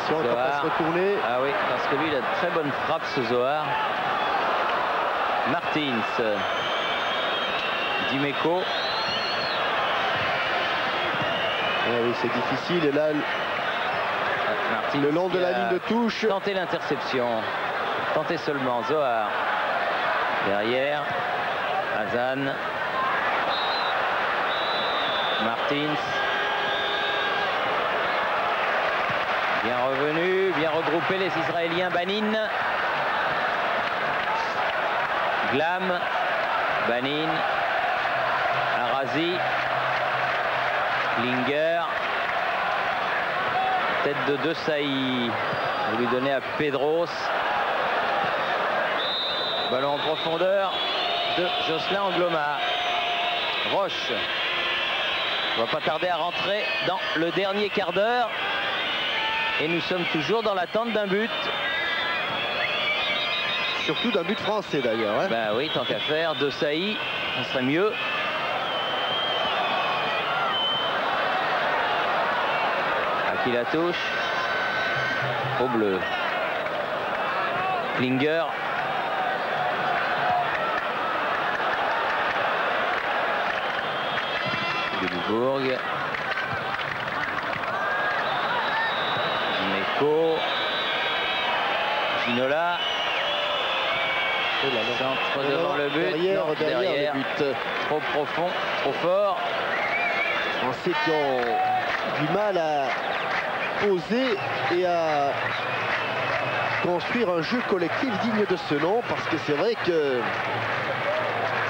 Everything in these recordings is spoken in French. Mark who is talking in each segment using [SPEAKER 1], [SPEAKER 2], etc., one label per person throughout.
[SPEAKER 1] Attention, il ne va pas se retourner.
[SPEAKER 2] Ah oui, parce que lui, il a de très bonnes frappes, ce Zohar. Martins. Dimeco.
[SPEAKER 1] Ah oui, c'est difficile. Et là,
[SPEAKER 2] Martins
[SPEAKER 1] le long de la ligne de touche.
[SPEAKER 2] Tenter l'interception. Tenter seulement. Zohar. Derrière. Hazan. Martins. Bien revenu, bien regroupé les Israéliens. Banin. Glam. Banin. Arazi. Klinger. Tête de Desailly. On va lui donner à Pedros. Ballon en profondeur de Jocelyn Angloma. Roche. On va pas tarder à rentrer dans le dernier quart d'heure. Et nous sommes toujours dans l'attente d'un but.
[SPEAKER 1] Surtout d'un but français d'ailleurs. Hein.
[SPEAKER 2] Ben oui, tant qu'à faire. Desailly, ça serait mieux. À qui la touche? Au bleu. Klinger. Bourg. Dimeco. Ginola. Centre devant le but.
[SPEAKER 1] Derrière le but.
[SPEAKER 2] Trop profond, trop fort.
[SPEAKER 1] Les Français qui ont du mal à poser et à construire un jeu collectif digne de ce nom, parce que c'est vrai que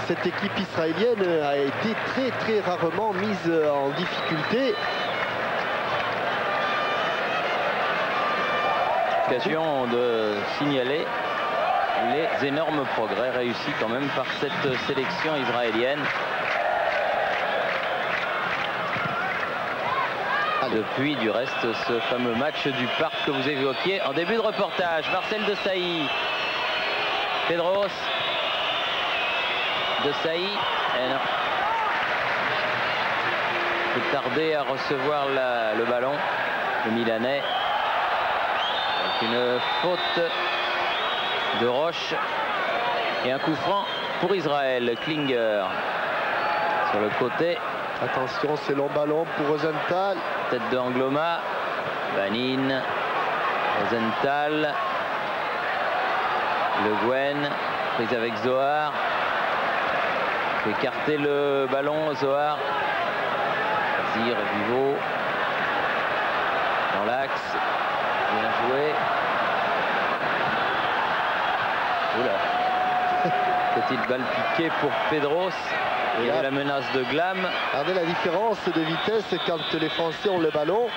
[SPEAKER 1] cette équipe israélienne a été très rarement mise en difficulté.
[SPEAKER 2] Occasion de signaler les énormes progrès réussis quand même par cette sélection israélienne. Depuis du reste ce fameux match du parc que vous évoquiez en début de reportage. Marcel Desailly. Pedros. Desailly. Et non. Il peut tarder à recevoir le ballon. Le Milanais. Avec une faute de Roche. Et un coup franc pour Israël. Klinger. Sur le côté.
[SPEAKER 1] Attention, c'est long ballon pour Rosenthal.
[SPEAKER 2] Tête de Angloma. Banin. Rosenthal. Le Guen. Prise avec Zohar. Écarter le ballon, Zohar. Zir, Vivo. Dans l'axe. Bien joué. Oula. Petite balle piquée pour Pedros. Il y avait la menace de Glam.
[SPEAKER 1] Regardez la différence de vitesse quand les Français ont le ballon.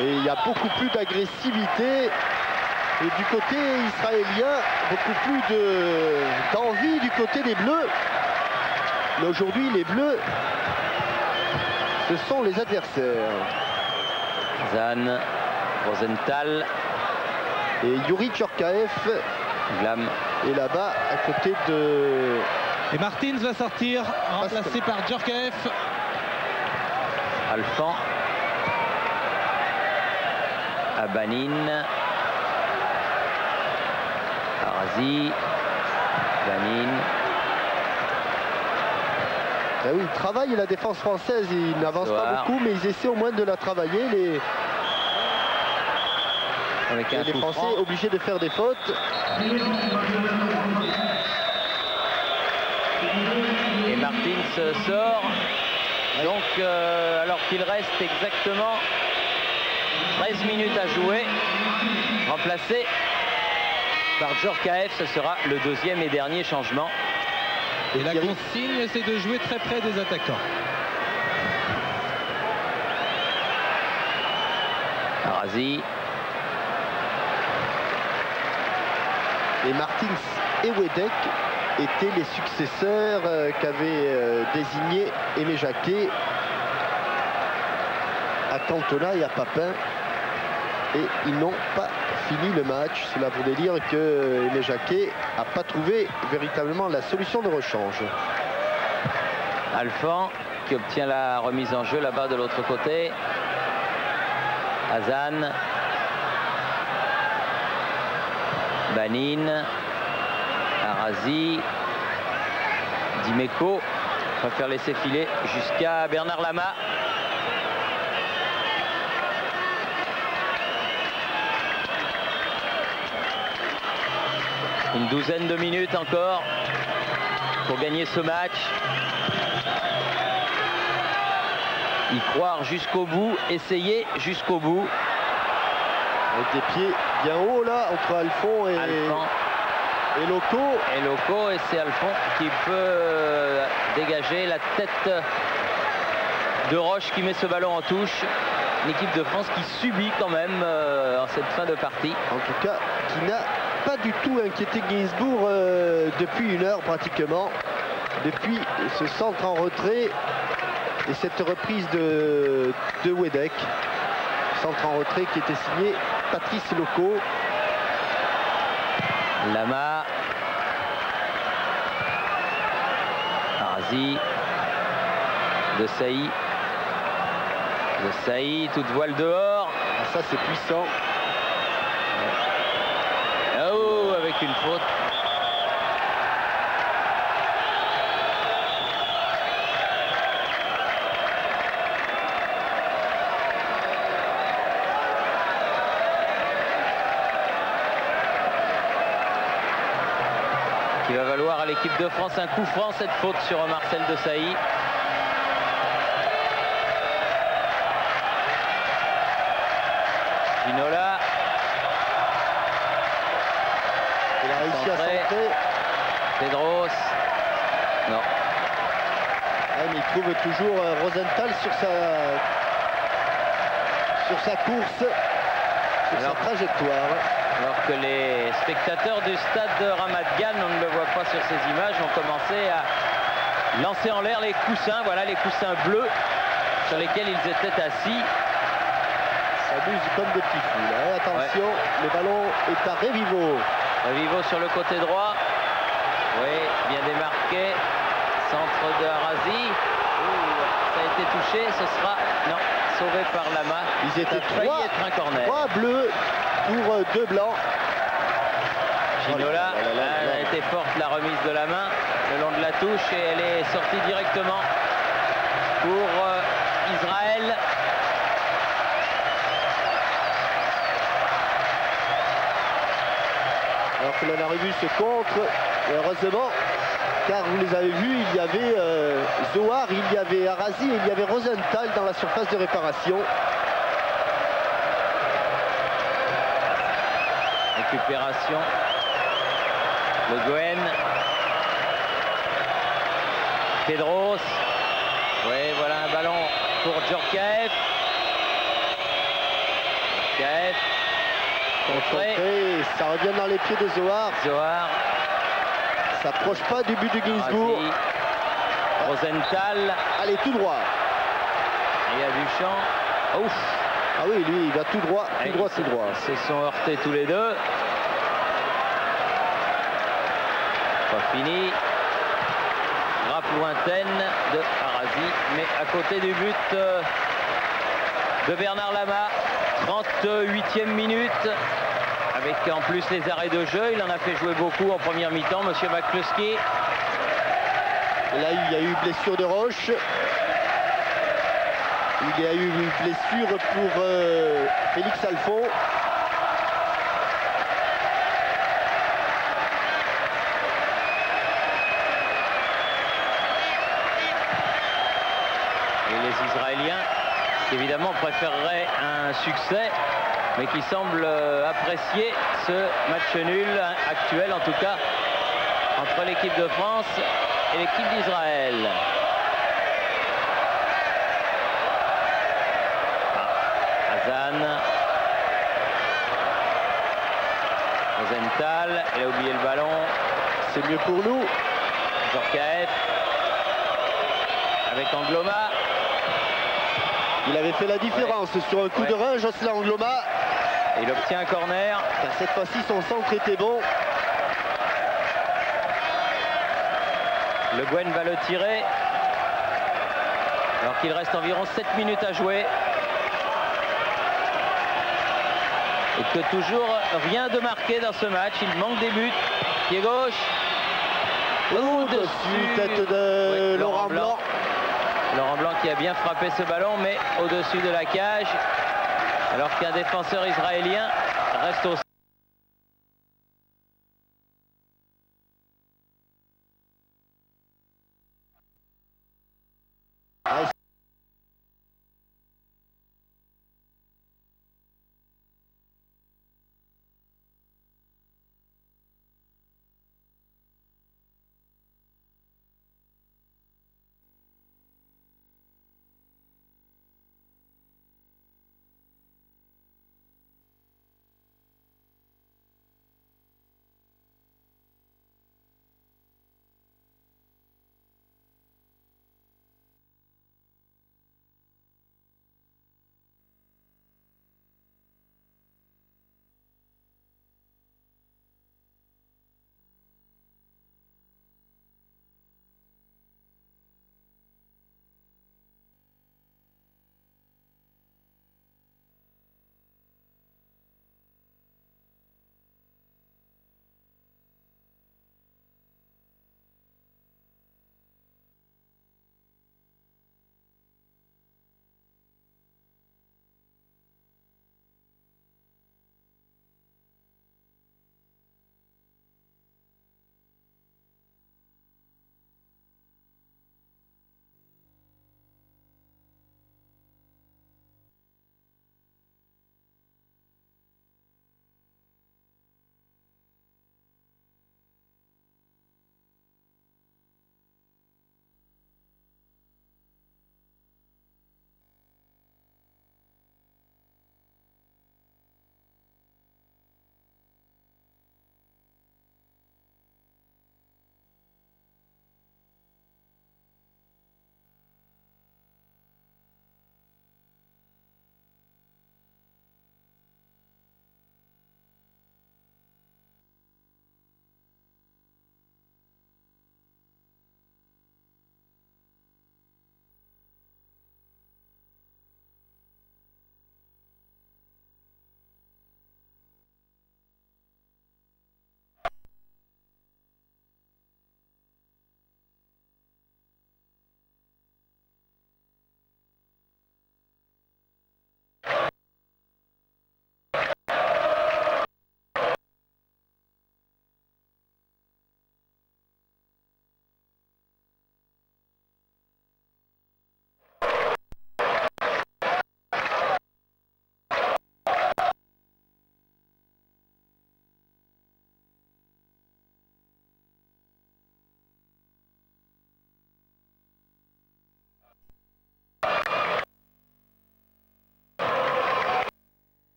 [SPEAKER 1] Et il y a beaucoup plus d'agressivité. Et du côté israélien, beaucoup plus d'envie du côté des Bleus. Mais aujourd'hui, les Bleus, ce sont les adversaires.
[SPEAKER 2] Zan, Rosenthal.
[SPEAKER 1] Et Yuri Tchorkaeff.
[SPEAKER 2] Glam.
[SPEAKER 1] Et là-bas, à côté de...
[SPEAKER 3] Et Martins va sortir, remplacé par Djorkaeff.
[SPEAKER 2] Alphand. Abanin. Arazi. Banin.
[SPEAKER 1] Ah oui, ils travaillent la défense française, ils n'avancent pas beaucoup, mais ils essaient au moins de la travailler. Les Français obligés de faire des fautes.
[SPEAKER 2] Et Martins sort. Donc, alors qu'il reste exactement 13 minutes à jouer, remplacé par Djorkaeff, ce sera le deuxième et dernier changement.
[SPEAKER 3] Et la consigne, c'est de jouer très près des attaquants.
[SPEAKER 2] Arazi.
[SPEAKER 1] Et Martins et Wedek étaient les successeurs qu'avaient désigné Aimé Jacquet à Cantona et à Papin. Et ils n'ont pas fini le match. Cela voudrait dire que Aimé Jacquet n'a pas trouvé véritablement la solution de rechange.
[SPEAKER 2] Alphand qui obtient la remise en jeu là-bas de l'autre côté. Hazan. Banin, Arazi, Dimeco préfère laisser filer jusqu'à Bernard Lama. Une douzaine de minutes encore pour gagner ce match. Y croire jusqu'au bout, essayer jusqu'au bout.
[SPEAKER 1] Avec des pieds bien hauts là, entre Alphon et Loco.
[SPEAKER 2] Et Loco, et c'est Alphon qui peut dégager la tête de Roche qui met ce ballon en touche. Une équipe de France qui subit quand même en cette fin de partie.
[SPEAKER 1] En tout cas, qui n'a pas du tout inquiété Gainsbourg depuis une heure pratiquement. Depuis ce centre en retrait et cette reprise de Wedek. Centre en retrait qui était signé Patrice Loco.
[SPEAKER 2] Lama. Arazi. De Sailly. De Sailly, toute voile dehors.
[SPEAKER 1] Ah, ça c'est puissant.
[SPEAKER 2] Oh, avec une faute. Qui va valoir à l'équipe de France un coup franc, cette faute sur Marcel de Sailly. Ginola.
[SPEAKER 1] Il a réussi à centrer.
[SPEAKER 2] Pedros. Non.
[SPEAKER 1] Ouais, mais il trouve toujours Rosenthal sur sa course, sur sa trajectoire.
[SPEAKER 2] Alors que les spectateurs du stade de Ramat Gan, on ne le voit pas sur ces images, ont commencé à lancer en l'air les coussins. Voilà les coussins bleus sur lesquels ils étaient assis.
[SPEAKER 1] Ça bouge comme des petits fous. Là. Attention, ouais. Le ballon est à Revivo.
[SPEAKER 2] Revivo sur le côté droit. Oui, bien démarqué. Centre de Arazi. Ça a été touché, ce sera non, sauvé par Lama.
[SPEAKER 1] Ils étaient trois bleus pour 2 blancs.
[SPEAKER 2] Ginola, elle a été forte la remise de la main le long de la touche et elle est sortie directement pour Israël.
[SPEAKER 1] Alors que l'on a revu ce contre, heureusement, car vous les avez vus, il y avait Zohar, il y avait Arazi et il y avait Rosenthal dans la surface de réparation.
[SPEAKER 2] Récupération. Le Gouen. Pedros. Oui, voilà un ballon pour Djorkaeff. Djorkaeff.
[SPEAKER 1] Contré. Ça revient dans les pieds de Zohar.
[SPEAKER 2] Zohar.
[SPEAKER 1] S'approche pas du but de Gainsbourg.
[SPEAKER 2] Rosenthal.
[SPEAKER 1] Allez, tout droit.
[SPEAKER 2] Et à Duchamp. Ouf.
[SPEAKER 1] Ah oui, lui, il va tout droit, tout droit, tout droit.
[SPEAKER 2] Ils se sont heurtés tous les deux. Pas fini. Frappe lointaine de Arazi, mais à côté du but de Bernard Lama. 38e minute. Avec en plus les arrêts de jeu. Il en a fait jouer beaucoup en première mi-temps, monsieur McCluskey.
[SPEAKER 1] Là, il y a eu blessure de Roche. Il y a eu une blessure pour Félix Alphon.
[SPEAKER 2] Et les Israéliens, qui évidemment préféreraient un succès, mais qui semblent apprécier ce match nul actuel, en tout cas, entre l'équipe de France et l'équipe d'Israël. Rosenthal, elle a oublié le ballon.
[SPEAKER 1] C'est mieux pour nous.
[SPEAKER 2] Djorkaeff avec Angloma.
[SPEAKER 1] Il avait fait la différence sur un coup de rein, Jocelyn Angloma.
[SPEAKER 2] Et il obtient un corner.
[SPEAKER 1] Car cette fois-ci, son centre était bon.
[SPEAKER 2] Le Gouen va le tirer. Alors qu'il reste environ 7 minutes à jouer. Et que toujours rien de marqué dans ce match. Il manque des buts. Pied gauche.
[SPEAKER 1] Au-dessus, tête de Laurent Blanc.
[SPEAKER 2] Laurent Blanc qui a bien frappé ce ballon, mais au-dessus de la cage. Alors qu'un défenseur israélien reste au sol.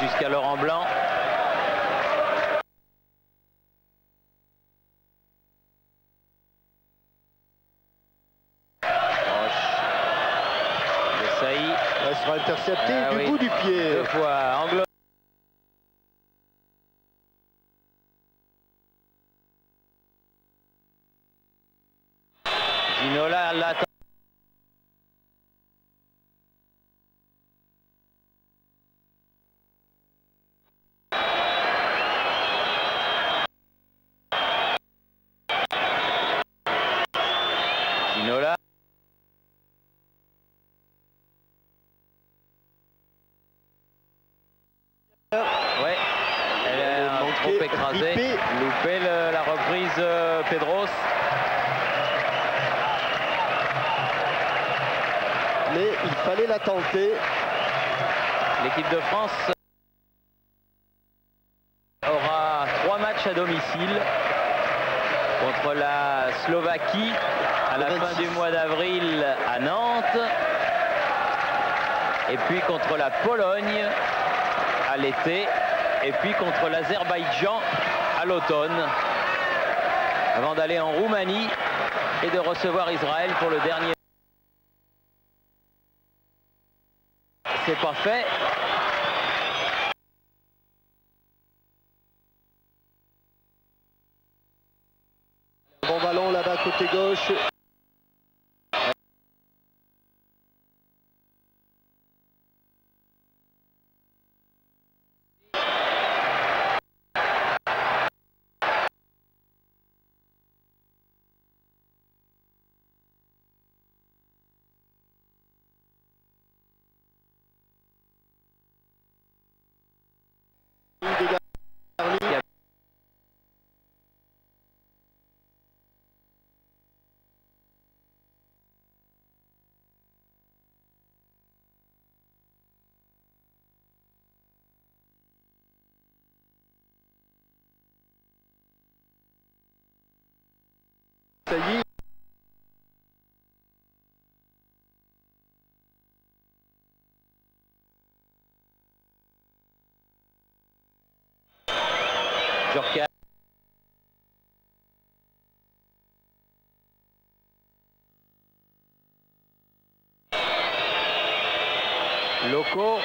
[SPEAKER 2] Jusqu'à Laurent Blanc. Roche. De Sailly.
[SPEAKER 1] Elle sera interceptée du bout du pied.
[SPEAKER 2] Deux fois. Anglo. Ginola l'attend. Ginola. Ouais, elle est trop écrasée. Loupé la reprise Pedros.
[SPEAKER 1] Mais il fallait la tenter.
[SPEAKER 2] L'équipe de France aura 3 matchs à domicile contre la Slovaquie à la fin du mois d'avril à Nantes et puis contre la Pologne à l'été et puis contre l'Azerbaïdjan à l'automne avant d'aller en Roumanie et de recevoir Israël pour le dernier. C'est pas fait.
[SPEAKER 1] Bon ballon. ballon là-bas côté gauche. Ça y est.
[SPEAKER 2] Djorkaeff. Loco.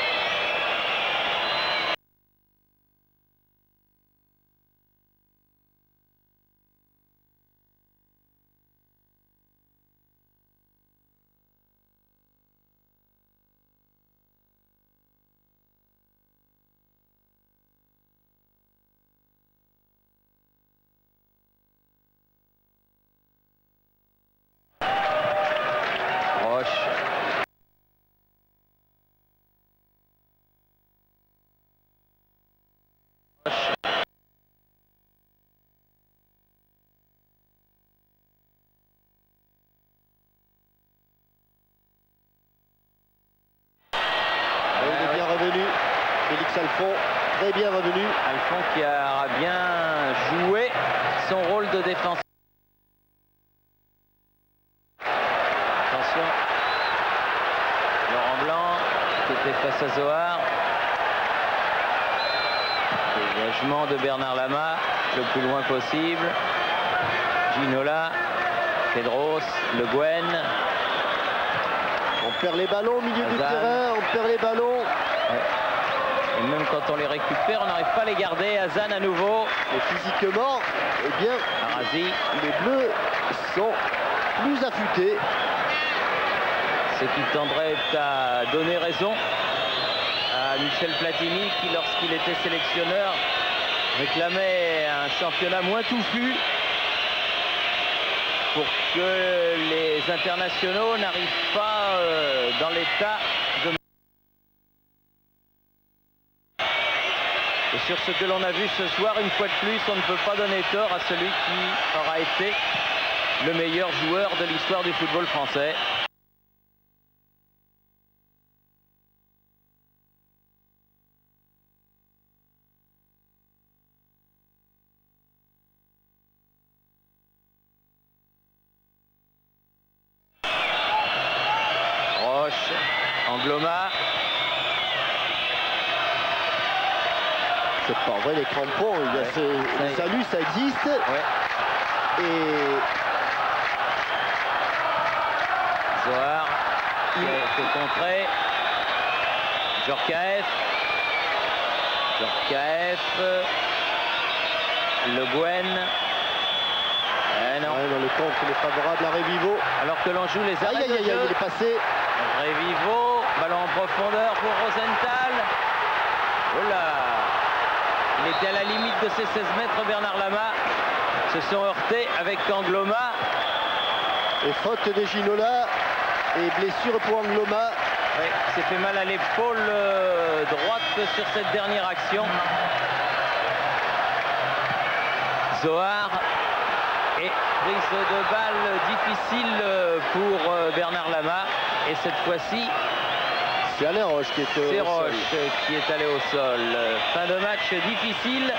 [SPEAKER 1] Alphon, très bien revenu.
[SPEAKER 2] Alphon qui a bien joué son rôle de défenseur. Attention, Laurent Blanc qui était face à Zohar. Dégagement de Bernard Lama le plus loin possible. Ginola, Pedros, Le Guen.
[SPEAKER 1] On perd les ballons au milieu du terrain, on perd les ballons.
[SPEAKER 2] Ouais. Et même quand on les récupère, on n'arrive pas à les garder. Hazan à nouveau.
[SPEAKER 1] Et physiquement, eh bien,
[SPEAKER 2] Arazi.
[SPEAKER 1] Les Bleus sont plus affûtés.
[SPEAKER 2] Ce qui tendrait à donner raison à Michel Platini qui, lorsqu'il était sélectionneur, réclamait un championnat moins touffu pour que les internationaux n'arrivent pas dans l'état de... Et sur ce que l'on a vu ce soir, une fois de plus, on ne peut pas donner tort à celui qui aura été le meilleur joueur de l'histoire du football français. Roche, Angloma.
[SPEAKER 1] C'est pas vrai, les crampons, il y a le salut, ça existe.
[SPEAKER 2] Ouais.
[SPEAKER 1] Et
[SPEAKER 2] Zohar qui a été contré. Djorkaeff. Le Guen. Non.
[SPEAKER 1] Ouais, dans le contre, il est favorable à Révivo.
[SPEAKER 2] Alors que l'on joue les arrêts de jeu.
[SPEAKER 1] Il est passé.
[SPEAKER 2] Révivo, ballon en profondeur pour Rosenthal. Oh là! Il était à la limite de ses 16 mètres, Bernard Lama. Se sont heurtés avec Angloma.
[SPEAKER 1] Et faute de Ginola. Et blessure pour Angloma.
[SPEAKER 2] Oui, il s'est fait mal à l'épaule droite sur cette dernière action. Zohar. Et prise de balle difficile pour Bernard Lama. Et cette fois-ci,
[SPEAKER 1] c'est Alain Roche qui est
[SPEAKER 2] allé au sol. Fin de match difficile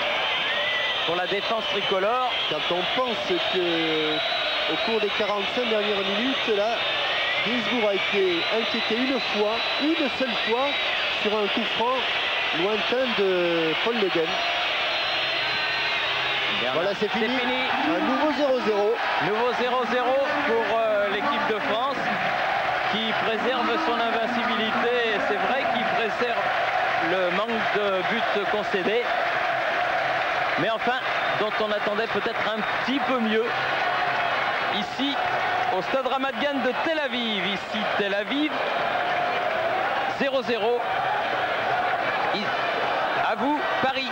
[SPEAKER 2] pour la défense tricolore.
[SPEAKER 1] Quand on pense que au cours des 45 dernières minutes, là, Gainsbourg a été inquiété une seule fois, sur un coup franc lointain de Paul Le Guen. Voilà, c'est fini. Un nouveau 0-0.
[SPEAKER 2] Nouveau 0-0 pour l'équipe de France qui préserve son invincibilité. C'est vrai qu'il préserve le manque de buts concédés. Mais enfin, dont on attendait peut-être un petit peu mieux ici au stade Ramat Gan de Tel Aviv. Ici Tel Aviv, 0-0. À vous, Paris.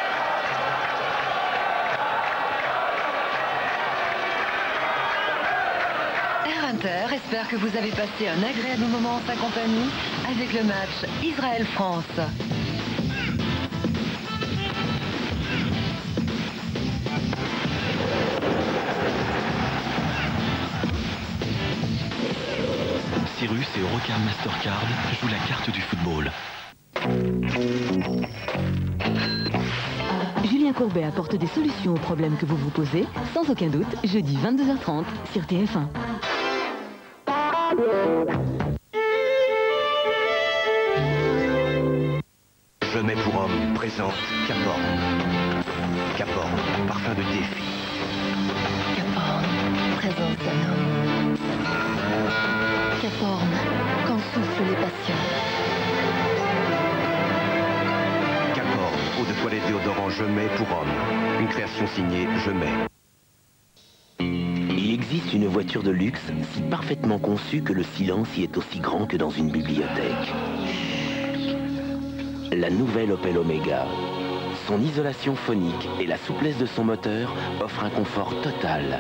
[SPEAKER 4] Air Inter espère que vous avez passé un agréable moment en sa compagnie avec le match Israël-France.
[SPEAKER 5] Cyrus et Eurocard Mastercard jouent la carte du football.
[SPEAKER 6] Julien Courbet apporte des solutions aux problèmes que vous vous posez, sans aucun doute, jeudi 22h30 sur TF1.
[SPEAKER 7] Je mets pour homme présente Caporn. Caporn, parfum de défi.
[SPEAKER 4] Caporn présente un homme. Caporn, quand soufflent les passions.
[SPEAKER 7] Caporn, eau de toilette déodorant Je mets pour homme. Une création signée Je mets.
[SPEAKER 8] Il existe une voiture de luxe si parfaitement conçue que le silence y est aussi grand que dans une bibliothèque. La nouvelle Opel Omega. Son isolation phonique et la souplesse de son moteur offrent un confort total.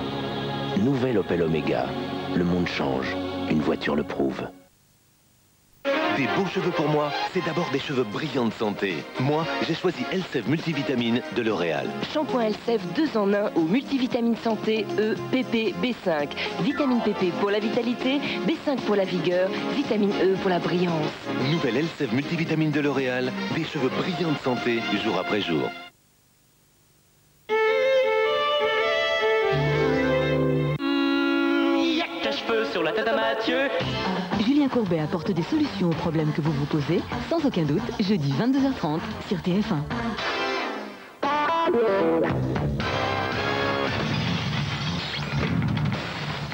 [SPEAKER 8] Nouvelle Opel Omega. Le monde change. Une voiture le prouve.
[SPEAKER 7] Des beaux cheveux pour moi, c'est d'abord des cheveux brillants de santé. Moi, j'ai choisi Elseve Multivitamine de L'Oréal.
[SPEAKER 9] Shampoing Elseve 2 en 1 aux multivitamines santé E, PP, B5. Vitamine PP pour la vitalité, B5 pour la vigueur, vitamine E pour la brillance.
[SPEAKER 7] Nouvelle Elseve Multivitamine de L'Oréal, des cheveux brillants de santé jour après jour.
[SPEAKER 2] Cheveux sur la tête à Mathieu.
[SPEAKER 6] Julien Courbet apporte des solutions aux problèmes que vous vous posez, sans aucun doute, jeudi 22h30 sur TF1.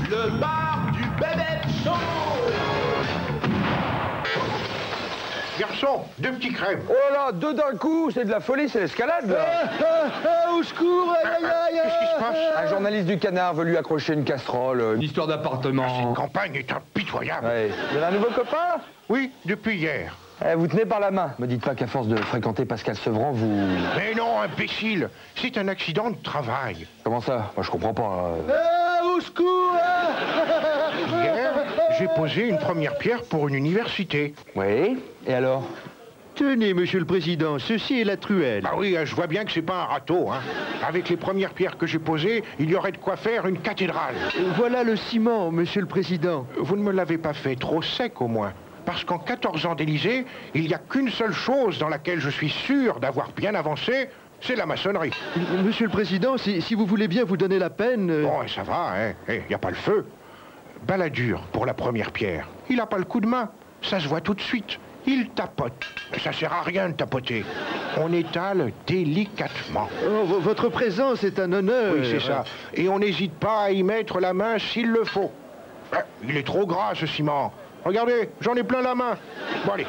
[SPEAKER 10] Le bar du Bébé Chaud. Garçon, 2 petits crèmes.
[SPEAKER 11] Oh là, 2 d'un coup, c'est de la folie, c'est l'escalade là.
[SPEAKER 1] Au secours,
[SPEAKER 10] Qu'est-ce qui se passe?
[SPEAKER 11] Un journaliste du Canard veut lui accrocher une casserole, une histoire d'appartement.
[SPEAKER 10] Cette campagne est impitoyable.
[SPEAKER 11] Ouais. Vous avez un nouveau copain?
[SPEAKER 10] Oui, depuis hier.
[SPEAKER 11] Vous tenez par la main. Me dites pas qu'à force de fréquenter Pascal Sevran, vous...
[SPEAKER 10] Mais non, imbécile, c'est un accident de travail.
[SPEAKER 11] Comment ça? Moi je comprends pas.
[SPEAKER 1] Au secours.
[SPEAKER 10] Hier, j'ai posé une première pierre pour une université.
[SPEAKER 11] Oui, et alors?
[SPEAKER 1] Tenez, monsieur le président, ceci est la truelle.
[SPEAKER 10] Bah oui, je vois bien que c'est pas un râteau, hein. Avec les premières pierres que j'ai posées, il y aurait de quoi faire une cathédrale.
[SPEAKER 1] Voilà le ciment, monsieur le président.
[SPEAKER 10] Vous ne me l'avez pas fait trop sec au moins. Parce qu'en 14 ans d'Élysée, il n'y a qu'une seule chose dans laquelle je suis sûr d'avoir bien avancé, c'est la maçonnerie.
[SPEAKER 1] Monsieur le président, si vous voulez bien vous donner la peine...
[SPEAKER 10] Bon, ça va, hein. Il n'y a pas le feu. Balladur pour la première pierre. Il n'a pas le coup de main. Ça se voit tout de suite. Il tapote. Mais ça sert à rien de tapoter. On étale délicatement.
[SPEAKER 1] Oh, votre présence est un honneur.
[SPEAKER 10] Oui, c'est ça. Et on n'hésite pas à y mettre la main s'il le faut. Il est trop gras, ce ciment. Regardez, j'en ai plein la main. Bon, allez.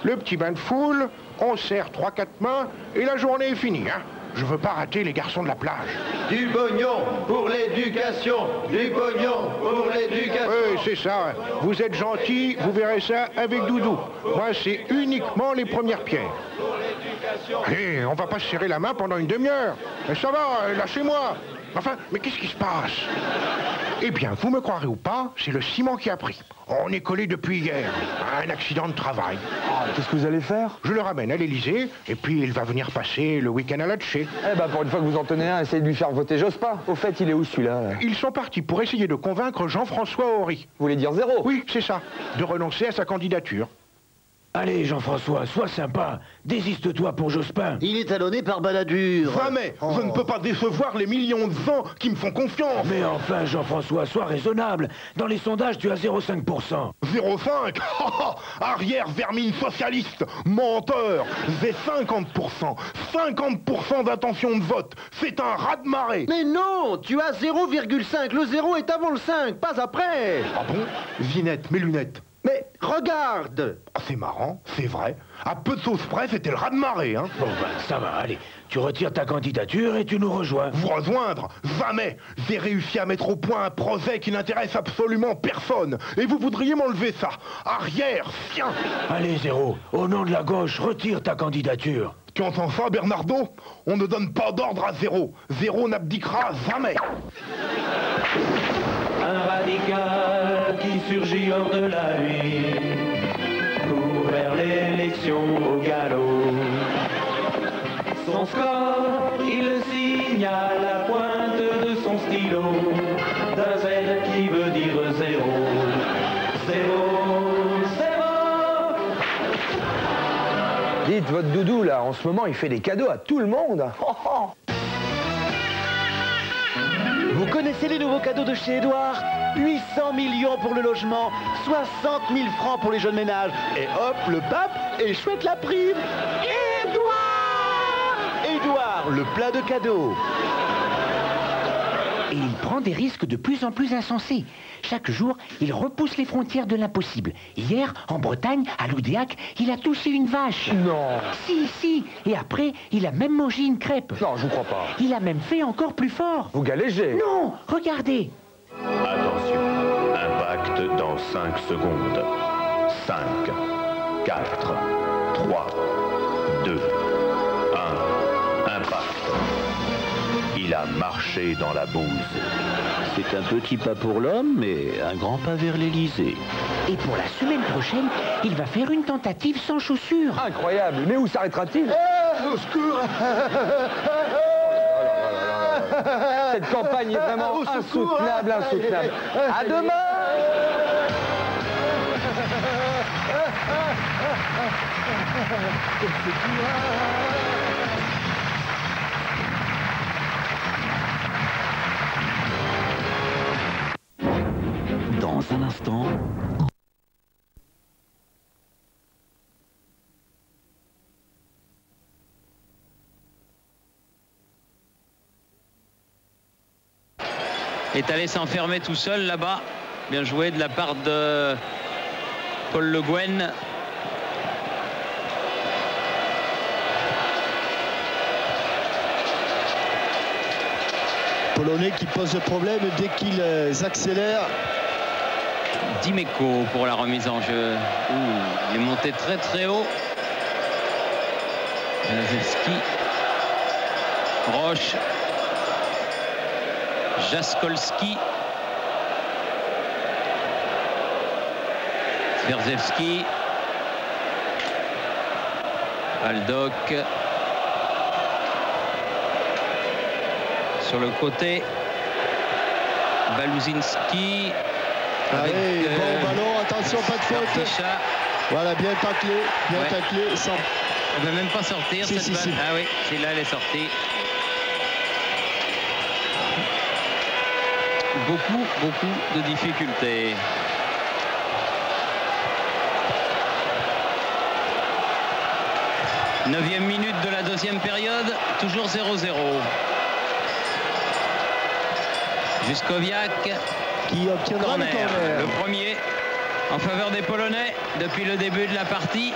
[SPEAKER 10] Le petit bain de foule, on serre 3-4 mains et la journée est finie, hein. Je veux pas rater les garçons de la plage.
[SPEAKER 1] Du pognon pour l'éducation. Du pognon pour l'éducation.
[SPEAKER 10] Oui, c'est ça. Vous êtes gentil, vous verrez ça avec Doudou. Moi, c'est uniquement les premières pierres. Allez, on va pas se serrer la main pendant une demi-heure. Mais ça va, lâchez-moi. Enfin, mais qu'est-ce qui se passe? Eh bien, vous me croirez ou pas, c'est le ciment qui a pris. On est collé depuis hier. Un accident de travail.
[SPEAKER 11] Qu'est-ce que vous allez faire?
[SPEAKER 10] Je le ramène à l'Élysée, et puis il va venir passer le week-end à Latché.
[SPEAKER 11] Eh ben, pour une fois que vous en tenez un, essayez de lui faire voter Jospin. Au fait, il est où celui-là?
[SPEAKER 10] Ils sont partis pour essayer de convaincre Jean-François Horry.
[SPEAKER 11] Vous voulez dire 0?
[SPEAKER 10] Oui, c'est ça. De renoncer à sa candidature.
[SPEAKER 12] Allez, Jean-François, sois sympa. Désiste-toi pour Jospin.
[SPEAKER 1] Il est talonné par Balladur.
[SPEAKER 10] Jamais. Je ne peux pas décevoir les millions de gens qui me font confiance.
[SPEAKER 12] Mais enfin, Jean-François, sois raisonnable. Dans les sondages, tu as 0,5%.
[SPEAKER 10] 0,5 Arrière vermine socialiste, menteur. J'ai 50%. 50% d'intention de vote. C'est un raz-de-marée.
[SPEAKER 1] Mais non, tu as 0,5. Le 0 est avant le 5, pas après.
[SPEAKER 10] Ah bon? Zinette, mes lunettes. Mais regarde! Ah, c'est marrant, c'est vrai. À peu de sauce près, c'était le raz-de-marée, hein.
[SPEAKER 12] Bon, ben, ça va, allez. Tu retires ta candidature et tu nous rejoins.
[SPEAKER 10] Vous rejoindre? Jamais! J'ai réussi à mettre au point un projet qui n'intéresse absolument personne. Et vous voudriez m'enlever ça? Arrière, tiens!
[SPEAKER 12] Allez, Zéro, au nom de la gauche, retire ta candidature.
[SPEAKER 10] Tu entends ça, Bernardo? On ne donne pas d'ordre à Zéro. Zéro n'abdiquera jamais.
[SPEAKER 13] Un radical qui surgit hors de la nuit, court vers l'élection au galop. Son score, il le signe à la pointe de son stylo, d'un Z qui veut dire zéro. Zéro, zéro.
[SPEAKER 11] Dites, votre doudou, là, en ce moment, il fait des cadeaux à tout le monde.
[SPEAKER 1] Vous connaissez les nouveaux cadeaux de chez Édouard? 800 millions pour le logement, 60 000 francs pour les jeunes ménages. Et hop, le pape et chouette la prime. Édouard, le plein de cadeaux.
[SPEAKER 14] Et il prend des risques de plus en plus insensés. Chaque jour, il repousse les frontières de l'impossible. Hier, en Bretagne, à Loudéac, il a touché une vache.
[SPEAKER 11] Non.
[SPEAKER 14] Si. Et après, il a même mangé une crêpe.
[SPEAKER 11] Non, je vous crois pas.
[SPEAKER 14] Il a même fait encore plus fort.
[SPEAKER 11] Vous galégez.
[SPEAKER 14] Non, regardez.
[SPEAKER 15] Attention, impact dans 5 secondes. 5, 4, 3, 2, 1, impact. Il a marché dans la bouse.
[SPEAKER 8] C'est un petit pas pour l'homme, mais un grand pas vers l'Élysée.
[SPEAKER 14] Et pour la semaine prochaine, il va faire une tentative sans chaussures.
[SPEAKER 11] Incroyable. Mais où s'arrêtera-t-il?
[SPEAKER 1] Au secours.
[SPEAKER 11] Cette campagne est vraiment insoutenable. À demain.
[SPEAKER 8] Dans un instant...
[SPEAKER 2] Est allé s'enfermer tout seul là-bas. Bien joué de la part de Paul Le Guen.
[SPEAKER 1] Polonais qui pose problème dès qu'ils accélèrent.
[SPEAKER 2] Dimeco pour la remise en jeu. Il est monté très très haut. Lazewski. Roche. Jaskolski. Swiarzewski. Baldock. Sur le côté. Baluzinski.
[SPEAKER 1] Allez, bon ballon, attention, pas de faute.
[SPEAKER 2] Barticha.
[SPEAKER 1] Voilà, bien taclé, taclé. Sans...
[SPEAKER 2] Elle ne va même pas sortir cette balle.
[SPEAKER 1] Si.
[SPEAKER 2] Ah oui, c'est là, elle est sortie. Beaucoup de difficultés. Neuvième minute de la deuxième période, toujours 0-0. Juskowiak
[SPEAKER 1] qui obtiendra le corner.
[SPEAKER 2] Le premier en faveur des Polonais depuis le début de la partie.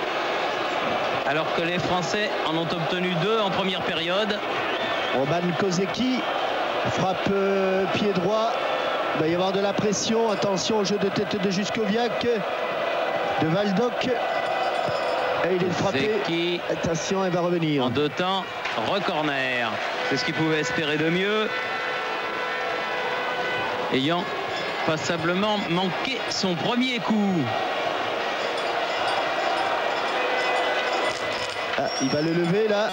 [SPEAKER 2] Alors que les Français en ont obtenu 2 en première période.
[SPEAKER 1] Roman Kozeki frappe pied droit. Il va y avoir de la pression. Attention au jeu de tête de Juskowiak. De Baldock. Et il est frappé.
[SPEAKER 2] Zeki.
[SPEAKER 1] Attention, il va revenir.
[SPEAKER 2] En 2 temps, re-corner. C'est ce qu'il pouvait espérer de mieux. Ayant passablement manqué son premier coup.
[SPEAKER 1] Ah, il va le lever là.